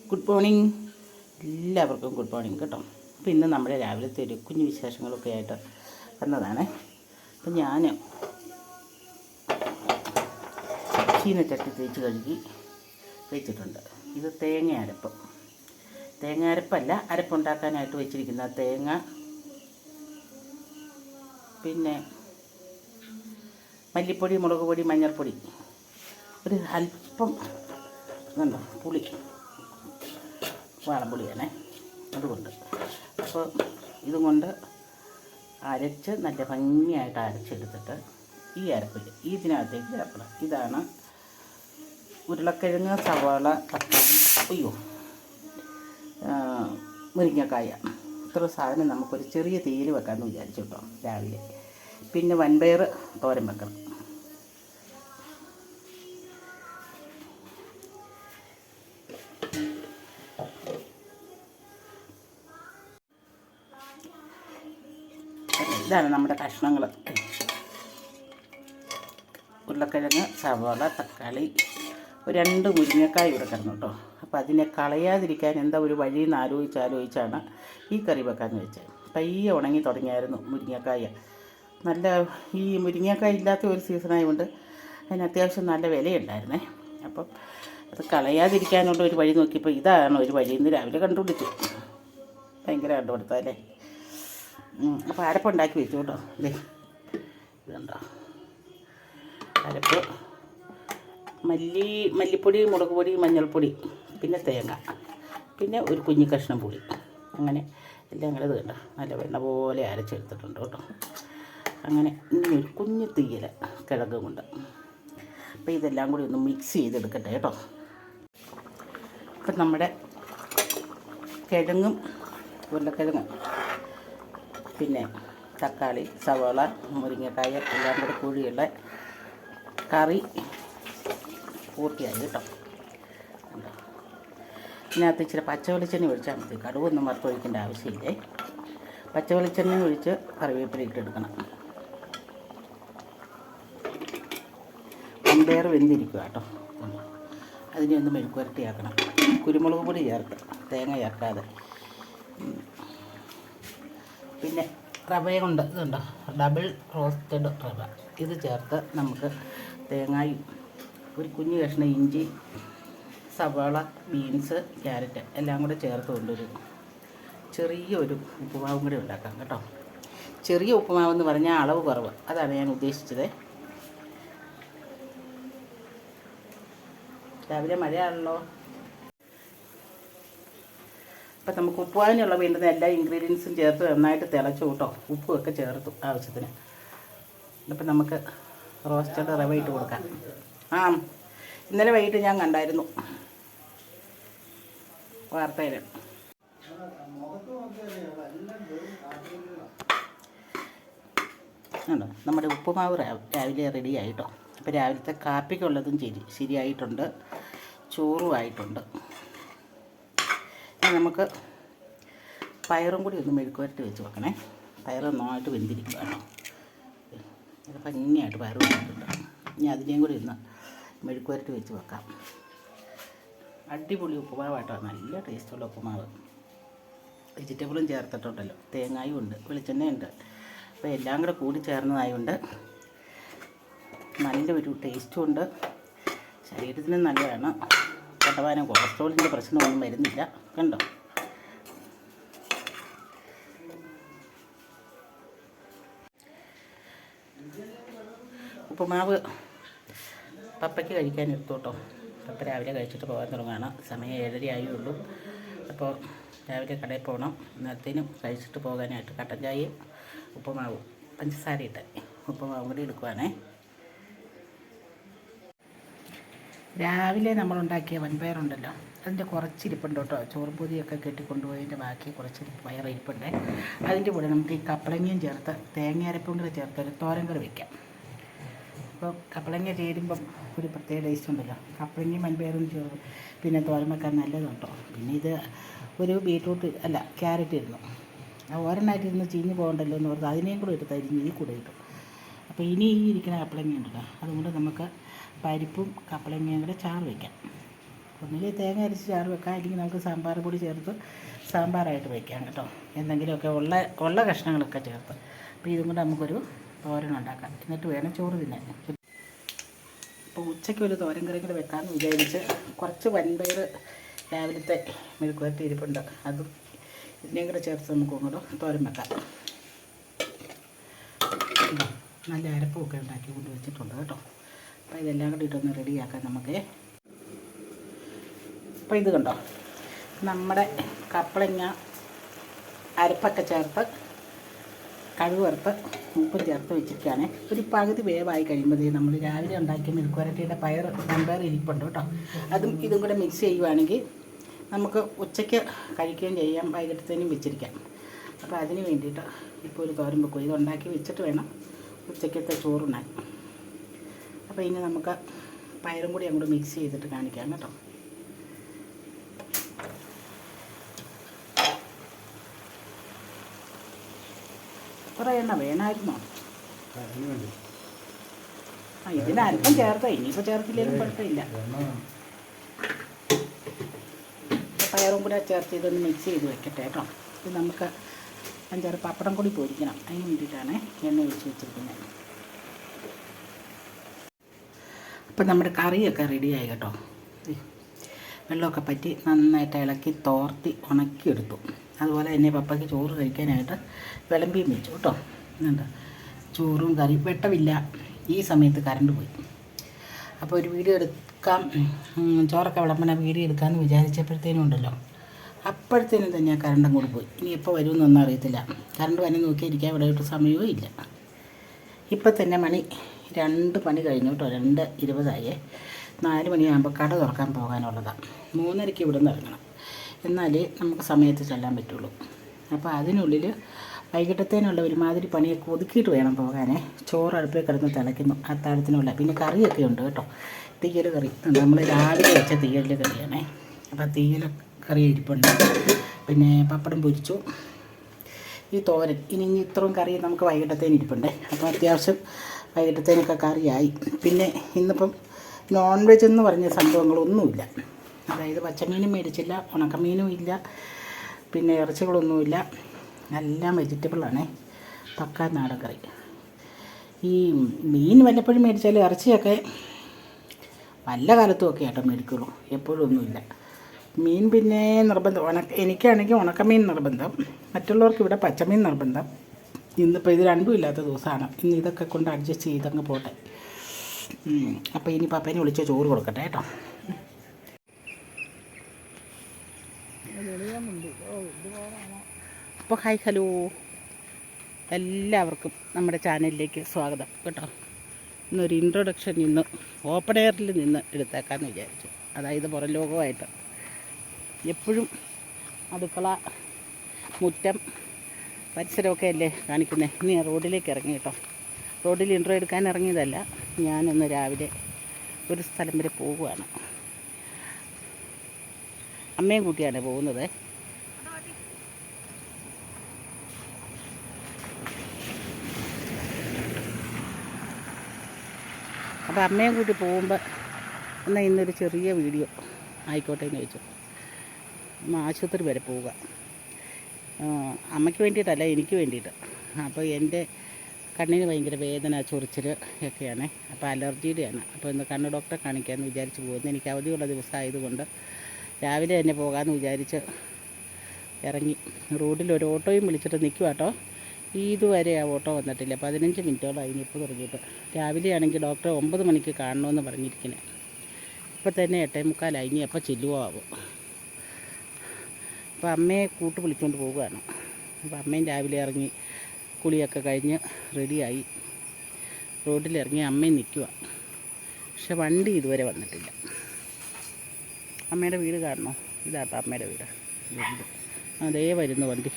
Good morning, എല്ലാവർക്കും good morning കേട്ടോ. അപ്പോൾ ഇന്ന് നമ്മുടെ രാവിലത്തെ ഒരു കുഞ്ഞു വിശേഷങ്ങളൊക്കെ ആയിട്ട് വന്നതാണ്. അപ്പം ഞാൻ ചീനച്ചട്ടി തേച്ച് കഴുകി വെച്ചിട്ടുണ്ട്. ഇത് തേങ്ങ അരപ്പല്ല, അരപ്പുണ്ടാക്കാനായിട്ട് വെച്ചിരിക്കുന്ന തേങ്ങ, പിന്നെ മല്ലിപ്പൊടി, മുളക് പൊടി, മഞ്ഞൾപ്പൊടി, ഒരു അല്പം ഇതുണ്ടോ പുളി, വാളംപുളിയാണേ, അതുകൊണ്ട് അപ്പോൾ ഇതും കൊണ്ട് അരച്ച് നല്ല ഭംഗിയായിട്ട് അരച്ചെടുത്തിട്ട് ഈ അരപ്പിൽ ഇതിനകത്തേക്ക് ചേർക്കണം. ഇതാണ് ഉരുളക്കിഴങ്ങ്, സവാള, തക്കാളി, മുരിങ്ങക്കായ. ഇത്ര സാധനം നമുക്കൊരു ചെറിയ തീയിൽ വെക്കാമെന്ന് വിചാരിച്ചു കേട്ടോ രാവിലെ. പിന്നെ വൻപയർ തോരൻ വെക്കണം. ഇതാണ് നമ്മുടെ കഷ്ണങ്ങൾ: ഉരുളക്കിഴങ്ങ്, സവാള, തക്കാളി, ഒരു 2 മുരിങ്ങക്കായ ഇവിടെ കിടന്നു കേട്ടോ. അപ്പോൾ അതിനെ കളയാതിരിക്കാൻ എന്താ ഒരു വഴിയെന്ന് ആലോചിച്ചാണ് ഈ കറി വെക്കാമെന്ന് വെച്ചത്. പയ്യെ ഉണങ്ങി തുടങ്ങിയായിരുന്നു മുരിങ്ങക്കായ. നല്ല ഈ മുരിങ്ങക്കായ ഇല്ലാത്ത ഒരു സീസണായതുകൊണ്ട് അതിന് അത്യാവശ്യം നല്ല വിലയുണ്ടായിരുന്നേ. അപ്പം അത് കളയാതിരിക്കാനുള്ള ഒരു വഴി നോക്കിയപ്പോൾ ഇതാണ് ഒരു വഴിയെന്ന് രാവിലെ കണ്ടുപിടിച്ചു. ഭയങ്കര കണ്ടുപിടുത്തല്ലേ. അപ്പോൾ അരപ്പുണ്ടാക്കി വെച്ചു കേട്ടോ. ഇതുണ്ടോ അരപ്പ്: മല്ലിപ്പൊടി, മുളക് പൊടി, മഞ്ഞൾപ്പൊടി, പിന്നെ തേങ്ങ, പിന്നെ ഒരു കുഞ്ഞു കഷ്ണം പുളി. അങ്ങനെ എല്ലാം കൂടെ ഇത് കണ്ടോ നല്ല വെണ്ണ പോലെ അരച്ചെടുത്തിട്ടുണ്ട് കേട്ടോ. അങ്ങനെ ഇങ്ങനെ ഒരു കുഞ്ഞു തീയൽ കിഴങ്ങും കൊണ്ട്. അപ്പോൾ ഇതെല്ലാം കൂടി ഒന്ന് മിക്സ് ചെയ്തെടുക്കട്ടെ കേട്ടോ. അപ്പം നമ്മുടെ കിഴങ്ങും ഉരുളക്കിഴങ്ങും പിന്നെ തക്കാളി, സവാള, മുരിങ്ങക്കായ എല്ലാം കൂടെ കൂടിയുള്ള കറി പൂർത്തിയായി കേട്ടോ. ഇതിനകത്ത് ഇച്ചിരി പച്ചവെളിച്ചെണ്ണ ഒഴിച്ചാൽ മതി. കടുവൊന്നും വറുത്തൊഴിക്കേണ്ട ആവശ്യമില്ലേ. പച്ചവെളിച്ചെണ്ണ ഒഴിച്ച് കറിവേപ്പില ഇട്ടെടുക്കണം. വൻപയർ വെന്തിരിക്കുക കേട്ടോ. അതിനെ ഒന്ന് മെഴുക്കുവരട്ടിയാക്കണം. കുരുമുളക് പൊടി ചേർത്ത്, തേങ്ങ ചേർക്കാതെ. പിന്നെ റവ കൊണ്ട് ഇതുണ്ടോ ഡബിൾ റോസ്റ്റഡ് റവ, ഇത് ചേർത്ത് നമുക്ക് തേങ്ങയും ഒരു കുഞ്ഞു കഷ്ണം ഇഞ്ചി, സവാള, ബീൻസ്, ക്യാരറ്റ് എല്ലാം കൂടെ ചേർത്ത് കൊണ്ടൊരു ചെറിയൊരു ഉപ്പുമാവും കൂടി ഉണ്ടാക്കാം കേട്ടോ. ചെറിയ ഉപ്പുമാവെന്ന് പറഞ്ഞാൽ അളവ് കുറവ്, അതാണ് ഞാൻ ഉദ്ദേശിച്ചത്. രാവിലെ മഴയാണല്ലോ. അപ്പം നമുക്ക് ഉപ്പുവാനുള്ള വേണ്ടുന്ന എല്ലാ ഇൻഗ്രീഡിയൻസും ചേർത്ത് നന്നായിട്ട് തിളച്ചു കേട്ടോ. ഉപ്പുമൊക്കെ ചേർത്തു ആവശ്യത്തിന്. അപ്പം നമുക്ക് റോസ്റ്റഡ് റവ ഇട്ട് കൊടുക്കാം. ഇന്നലെ വൈകിട്ട് ഞാൻ കണ്ടായിരുന്നു വാർത്തയിൽ. ഉണ്ടോ നമ്മുടെ ഉപ്പുമാവ് രാവിലെ റെഡി ആയിട്ടോ. അപ്പോൾ രാവിലത്തെ കാപ്പിക്കുള്ളതും ശരിയായിട്ടുണ്ട്, ചോറും ആയിട്ടുണ്ട്. നമുക്ക് പയറും കൂടി ഒന്ന് മെഴുക്കുവരട്ടി വെച്ച് വെക്കണേ. പയർ നന്നായിട്ട് വെന്തിരിക്കുക കേട്ടോ. ഇത് ഭംഗിയായിട്ട് പയർ വെച്ചിട്ടുണ്ട്. ഇനി അതിനെയും കൂടി ഒന്ന് മെഴുക്കുവരട്ടി വെച്ച് വെക്കാം. അടിപൊളി ഉപ്പുമാവാട്ടോ, നല്ല ടേസ്റ്റുള്ള ഉപ്പുമാവ്. വെജിറ്റബിളും ചേർത്തിട്ടുണ്ടല്ലോ, തേങ്ങയും ഉണ്ട്, വെളിച്ചെണ്ണയുണ്ട്. അപ്പോൾ എല്ലാം കൂടെ കൂടി ചേർന്നതായതുകൊണ്ട് നല്ലൊരു ടേസ്റ്റും ഉണ്ട്, ശരീരത്തിനും നല്ലതാണ്. കണ്ടവാനം കൊളസ്ട്രോളിൻ്റെ പ്രശ്നമൊന്നും വരുന്നില്ല. കണ്ടോ ഉപ്പുമാവ് പപ്പയ്ക്ക് കഴിക്കാൻ എടുത്തു കേട്ടോ. പപ്പ രാവിലെ കഴിച്ചിട്ട് പോകാൻ തുടങ്ങുകയാണ്. സമയം 7:30 ആയുള്ളൂ. അപ്പോൾ രാവിലെ കടയിൽ പോകണം. നേരത്തേനും കഴിച്ചിട്ട് പോകാനായിട്ട് കട്ടൻ ചായയും ഉപ്പുമാവും പഞ്ചസാര ഇട്ട് ഉപ്പുമാവും കൂടി എടുക്കുവാണേ. രാവിലെ നമ്മളുണ്ടാക്കിയ വൻപയറുണ്ടല്ലോ, അതിൻ്റെ കുറച്ചിരിപ്പുണ്ട് കേട്ടോ. ചോറും പൊതിയൊക്കെ കെട്ടിക്കൊണ്ടുപോയതിൻ്റെ ബാക്കി കുറച്ച് പയർ ഇരിപ്പുണ്ട്. അതിൻ്റെ കൂടെ നമുക്ക് ഈ കപ്പളങ്ങയും ചേർത്ത് തേങ്ങയരപ്പും കൂടെ ചേർത്ത് ഒരു തോരൻ കറി വയ്ക്കാം. അപ്പോൾ കപ്പളങ്ങ ചേരുമ്പം ഒരു പ്രത്യേക ടേസ്റ്റ് ഉണ്ടല്ലോ. കപ്പളങ്ങയും വൻപയറും ചേർത്ത് പിന്നെ തോരൻ വെക്കാൻ നല്ലതുണ്ടോ. പിന്നെ ഇത് ഒരു ക്യാരറ്റ് ഇരുന്നു, ഓരനായിട്ടിരുന്ന് ചീഞ്ഞ് പോകണ്ടല്ലോ എന്ന് പറഞ്ഞാൽ അതിനെയും കൂടെ എടുത്ത് അരിഞ്ഞ് ഈ കൂടെ ഇട്ടു. അപ്പോൾ ഇനി ഈ ഇരിക്കുന്ന കപ്പളങ്ങ ഉണ്ടല്ലോ, അതുകൊണ്ട് നമുക്ക് പരിപ്പും കപ്പളങ്ങയും കൂടെ ചാറ് വയ്ക്കാം. ഒന്നിൽ തേങ്ങ അരച്ച് ചാറ് വെക്കാം, അല്ലെങ്കിൽ നമുക്ക് സാമ്പാർ പൊടി ചേർത്ത് സാമ്പാറായിട്ട് വയ്ക്കാം കേട്ടോ. എന്തെങ്കിലുമൊക്കെ ഉള്ള കഷ്ണങ്ങളൊക്കെ ചേർത്ത്. അപ്പോൾ ഇതും കൂടെ നമുക്കൊരു തോരൻ ഉണ്ടാക്കാം, എന്നിട്ട് വേണം ചോറ് തിന്നാൻ. അപ്പോൾ ഉച്ചയ്ക്ക് ഒരു തോരൻ കറി കൂടെ വെക്കാമെന്ന് വിചാരിച്ച് കുറച്ച് വൻപയർ രാവിലത്തെ മെഴുക്കുവരട്ടി ഇരിപ്പുണ്ട്, അതും ഇതിനെയും കൂടെ ചേർത്ത് നമുക്ക് അങ്ങോട്ട് തോരൻ വെക്കാം. നല്ല അരപ്പമൊക്കെ ഉണ്ടാക്കി കൊണ്ട് വെച്ചിട്ടുണ്ട് കേട്ടോ. അപ്പോൾ ഇതെല്ലാം കൂടി ഇട്ടൊന്ന് റെഡിയാക്കാം നമുക്ക്. അപ്പോൾ ഇത് കണ്ടോ, നമ്മുടെ കപ്പളങ്ങ അരപ്പൊക്കെ ചേർത്ത് കടുക് വറുത്ത് ഉപ്പും ചേർത്ത് വെച്ചിരിക്കുകയാണ്. ഒരു പകുതി വേവായി കഴിയുമ്പോഴേ നമ്മൾ രാവിലെ ഉണ്ടാക്കിയ മെഴുക്കുവരട്ടിയുടെ വൻപയർ ഇരിപ്പുണ്ട് കേട്ടോ. അതും ഇതും കൂടെ മിക്സ് ചെയ്യുവാണെങ്കിൽ നമുക്ക് ഉച്ചയ്ക്ക് കഴിക്കുകയും ചെയ്യാം, വൈകിട്ടത്തേനും വെച്ചിരിക്കാം. അപ്പോൾ അതിന് വേണ്ടിയിട്ട് ഇപ്പോൾ ഒരു തോരൻ വെക്കും. ഇതുണ്ടാക്കി വെച്ചിട്ട് വേണം ഉച്ചയ്ക്കത്തെ ചോറുണ്ണാൻ. അപ്പോൾ ഇനി നമുക്ക് പയറും കൂടി അങ്ങോട്ട് മിക്സ് ചെയ്തിട്ട് കാണിക്കാം കേട്ടോ. കുറേ എണ്ണ വേണമായിരുന്നോ? ഇതിനല്പം ചേർത്താൽ ഇനിയിപ്പോൾ ചേർത്തില്ലെങ്കിലും കുഴപ്പമില്ല. പയറും കൂടെ ചേർത്ത് ഇതൊന്ന് മിക്സ് ചെയ്ത് വെക്കട്ടെ കേട്ടോ. ഇത് നമുക്ക് 5-6 പപ്പടം കൂടി പൊരിക്കണം, അതിന് വേണ്ടിയിട്ടാണ് എണ്ണ ഒഴിച്ച് വെച്ചിരിക്കുന്നത്. അപ്പം നമ്മുടെ കറിയൊക്കെ റെഡിയായി കേട്ടോ. വെള്ളമൊക്കെ പറ്റി നന്നായിട്ട് ഇളക്കി തോർത്തി ഉണക്കിയെടുത്തു. അതുപോലെ തന്നെ പപ്പയ്ക്ക് ചോറ് കഴിക്കാനായിട്ട് വിളമ്പിയും വെച്ചു കേട്ടോ. എന്താ ചോറും കറി വെട്ടമില്ല, ഈ സമയത്ത് കറണ്ട് പോയി. അപ്പോൾ ഒരു വീഡിയോ എടുക്കാം, ചോറൊക്കെ വിളമ്പണ വീഡിയോ എടുക്കാമെന്ന് വിചാരിച്ചപ്പോഴത്തേനും ഉണ്ടല്ലോ, അപ്പോഴത്തേനും തന്നെ ആ കറണ്ടും കൂടി പോയി. ഇനി എപ്പോൾ വരുമെന്നൊന്നും അറിയത്തില്ല. കറണ്ട് വന്ന് നോക്കിയിരിക്കാൻ ഇവിടെ ഒരു സമയവും ഇല്ല. ഇപ്പം തന്നെ മണി 2 മണി കഴിഞ്ഞു കേട്ടോ. 2:20 4 മണിയാകുമ്പോൾ കട തുറക്കാൻ പോകാനുള്ളതാണ്. 3:30 ഇവിടെ നിന്ന് ഇറങ്ങണം, എന്നാലേ നമുക്ക് സമയത്ത് ചെല്ലാൻ പറ്റുള്ളൂ. അപ്പോൾ അതിനുള്ളിൽ വൈകിട്ടത്തേനുള്ള ഒരുമാതിരി പണിയൊക്കെ ഒതുക്കിയിട്ട് വേണം പോകാനേ. ചോറ് അടുപ്പിൽ കിടന്ന് തിളയ്ക്കുന്നു, അത്താഴത്തിനുള്ള. പിന്നെ കറിയൊക്കെ ഉണ്ട് കേട്ടോ. തീയൽ കറി നമ്മൾ രാവിലെ വെച്ച തീയൽ കറിയാണേ. അപ്പോൾ തീയൽ കറി ഇരിപ്പുണ്ട്. പിന്നെ പപ്പടം പൊരിച്ചു, ഈ തോരൻ. ഇനി ഇത്രയും കറി നമുക്ക് വൈകിട്ടത്തേന് ഇരിപ്പുണ്ടേ. അപ്പോൾ അത്യാവശ്യം വൈകിട്ടത്തേനൊക്കെ കറിയായി. പിന്നെ ഇന്നിപ്പം നോൺ വെജ് എന്ന് പറഞ്ഞ സംഭവങ്ങളൊന്നുമില്ല. അതായത് പച്ചമീനും മേടിച്ചില്ല, ഉണക്കമീനും ഇല്ല, പിന്നെ ഇറച്ചികളൊന്നുമില്ല, എല്ലാം വെജിറ്റബിളാണേ. പക്കാ നാടൻ കറി. ഈ മീൻ വല്ലപ്പോഴും മേടിച്ചാൽ ഇറച്ചിയൊക്കെ വല്ല കാലത്തുമൊക്കെ ആട്ടോ മേടിക്കുള്ളൂ, എപ്പോഴും ഒന്നുമില്ല. മീൻ പിന്നെ നിർബന്ധം. എനിക്കാണെങ്കിൽ ഉണക്കമീൻ നിർബന്ധം, മറ്റുള്ളവർക്ക് ഇവിടെ പച്ചമീൻ നിർബന്ധം. ഇന്നിപ്പോൾ ഇത് രണ്ടും ഇല്ലാത്ത ദിവസമാണ്. ഇന്ന് ഇതൊക്കെ കൊണ്ട് അഡ്ജസ്റ്റ് ചെയ്തങ്ങ് പോട്ടെ. അപ്പോൾ ഇനി പപ്പേനെ വിളിച്ച് ചോറ് കൊടുക്കട്ടെ കേട്ടോ. അപ്പോൾ ഹായ് ഹലോ, എല്ലാവർക്കും നമ്മുടെ ചാനലിലേക്ക് സ്വാഗതം കേട്ടോ. ഇന്നൊരു ഇൻട്രൊഡക്ഷൻ ഇന്ന് ഓപ്പൺ എയറിൽ നിന്ന് എടുത്തേക്കാമെന്ന് വിചാരിച്ചു. അതായത് പുറം ലോകമായിട്ട് എപ്പോഴും അടുക്കള, മുറ്റം, പരിസരമൊക്കെ അല്ലേ കാണിക്കുന്നത്. ഇനി റോഡിലേക്ക് ഇറങ്ങി കേട്ടോ. റോഡിൽ ഇൻട്രോ എടുക്കാൻ ഇറങ്ങിയതല്ല, ഞാനൊന്ന് രാവിലെ ഒരു സ്ഥലം വരെ പോകുകയാണ്. അമ്മയും കൂട്ടിയാണ് പോകുന്നത്. അപ്പോൾ അമ്മയും കൂട്ടി പോകുമ്പോൾ എന്നാൽ ഇന്നൊരു ചെറിയ വീഡിയോ ആയിക്കോട്ടെ എന്ന് ചോദിച്ചു. ആശുപത്രി വരെ പോവുക. അമ്മയ്ക്ക് വേണ്ടിയിട്ടല്ല, എനിക്ക് വേണ്ടിയിട്ട്. അപ്പോൾ എൻ്റെ കണ്ണിന് ഭയങ്കര വേദന, ചൊറിച്ചിൽ ഒക്കെയാണ്. അപ്പോൾ അലർജിയുടെയാണ്. അപ്പോൾ ഇന്ന് കണ്ണ് ഡോക്ടറെ കാണിക്കാമെന്ന് വിചാരിച്ച് പോകുന്നു. എനിക്ക് അവധിയുള്ള ദിവസമായതുകൊണ്ട് രാവിലെ തന്നെ പോകാമെന്ന് വിചാരിച്ച് ഇറങ്ങി. റോഡിൽ ഒരു ഓട്ടോയും വിളിച്ചിട്ട് നിൽക്കുക കേട്ടോ. ഇതുവരെ ആ ഓട്ടോ വന്നിട്ടില്ല. 15 മിനിറ്റോളായി ഇപ്പോൾ തുടങ്ങിയിട്ട്. രാവിലെ ആണെങ്കിൽ ഡോക്ടറെ 9 മണിക്ക് കാണണമെന്ന് പറഞ്ഞിരിക്കുന്നത്. ഇപ്പോൾ തന്നെ 8:45. ഇനി എപ്പോൾ ചെല്ലുവോ ആവും. അപ്പോൾ അമ്മയെ കൂട്ട് വിളിച്ചുകൊണ്ട് പോവുകയാണ്. അപ്പോൾ അമ്മയും രാവിലെ ഇറങ്ങി കുളിയൊക്കെ കഴിഞ്ഞ് റെഡിയായി റോഡിലിറങ്ങി അമ്മയും നിൽക്കുക. പക്ഷെ വണ്ടി ഇതുവരെ വന്നിട്ടില്ല. അമ്മയുടെ വീട് കാണണോ? ഇതാട്ടോ അമ്മയുടെ വീട്. അതേ വരുന്നു വണ്ടി.